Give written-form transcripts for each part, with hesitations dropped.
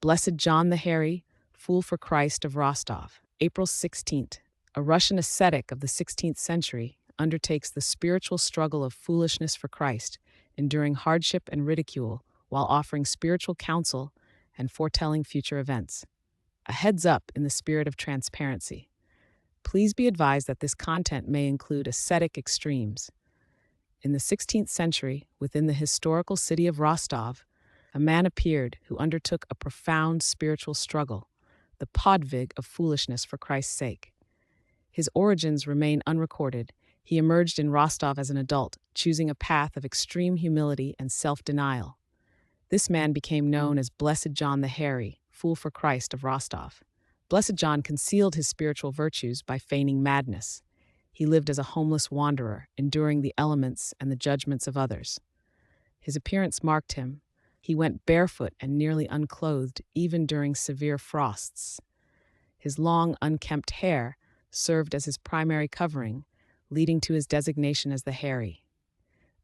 Blessed John the Hairy, Fool for Christ of Rostov. April 16th. A Russian ascetic of the 16th century undertakes the spiritual struggle of foolishness for Christ, enduring hardship and ridicule while offering spiritual counsel and foretelling future events. A heads up in the spirit of transparency. Please be advised that this content may include ascetic extremes. In the 16th century, within the historical city of Rostov, a man appeared who undertook a profound spiritual struggle, the podvig of foolishness for Christ's sake. His origins remain unrecorded. He emerged in Rostov as an adult, choosing a path of extreme humility and self-denial. This man became known as Blessed John the Hairy, Fool for Christ of Rostov. Blessed John concealed his spiritual virtues by feigning madness. He lived as a homeless wanderer, enduring the elements and the judgments of others. His appearance marked him. He went barefoot and nearly unclothed, even during severe frosts. His long, unkempt hair served as his primary covering, leading to his designation as the Hairy.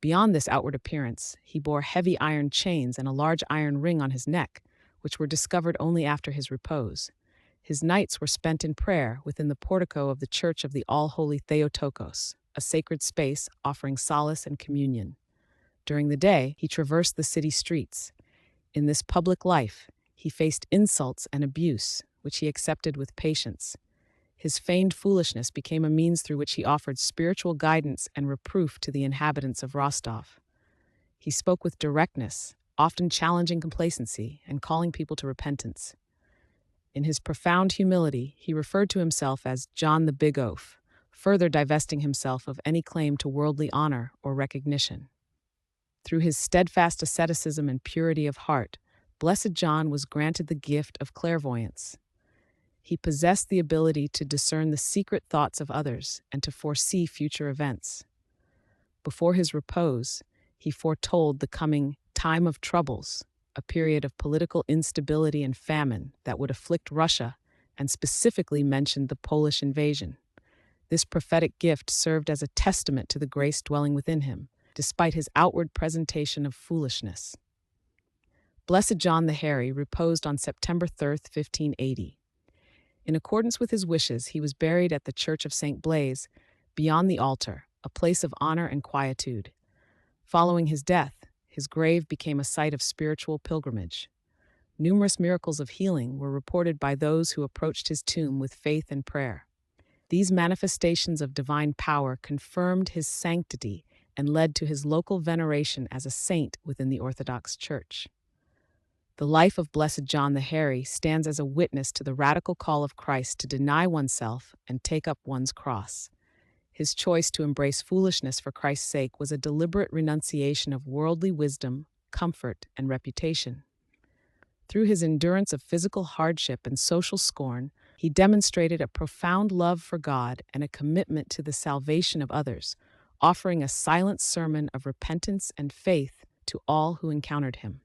Beyond this outward appearance, he bore heavy iron chains and a large iron ring on his neck, which were discovered only after his repose. His nights were spent in prayer within the portico of the Church of the All-Holy Theotokos, a sacred space offering solace and communion. During the day, he traversed the city streets. In this public life, he faced insults and abuse, which he accepted with patience. His feigned foolishness became a means through which he offered spiritual guidance and reproof to the inhabitants of Rostov. He spoke with directness, often challenging complacency and calling people to repentance. In his profound humility, he referred to himself as John the Big Oaf, further divesting himself of any claim to worldly honor or recognition. Through his steadfast asceticism and purity of heart, Blessed John was granted the gift of clairvoyance. He possessed the ability to discern the secret thoughts of others and to foresee future events. Before his repose, he foretold the coming time of troubles, a period of political instability and famine that would afflict Russia, and specifically mentioned the Polish invasion. This prophetic gift served as a testament to the grace dwelling within him, despite his outward presentation of foolishness. Blessed John the Hairy reposed on September 3rd, 1580. In accordance with his wishes, he was buried at the Church of St. Blaise, beyond the altar, a place of honor and quietude. Following his death, his grave became a site of spiritual pilgrimage. Numerous miracles of healing were reported by those who approached his tomb with faith and prayer. These manifestations of divine power confirmed his sanctity and led to his local veneration as a saint within the Orthodox Church. The life of Blessed John the Hairy stands as a witness to the radical call of Christ to deny oneself and take up one's cross. His choice to embrace foolishness for Christ's sake was a deliberate renunciation of worldly wisdom, comfort, and reputation. Through his endurance of physical hardship and social scorn, he demonstrated a profound love for God and a commitment to the salvation of others, offering a silent sermon of repentance and faith to all who encountered him.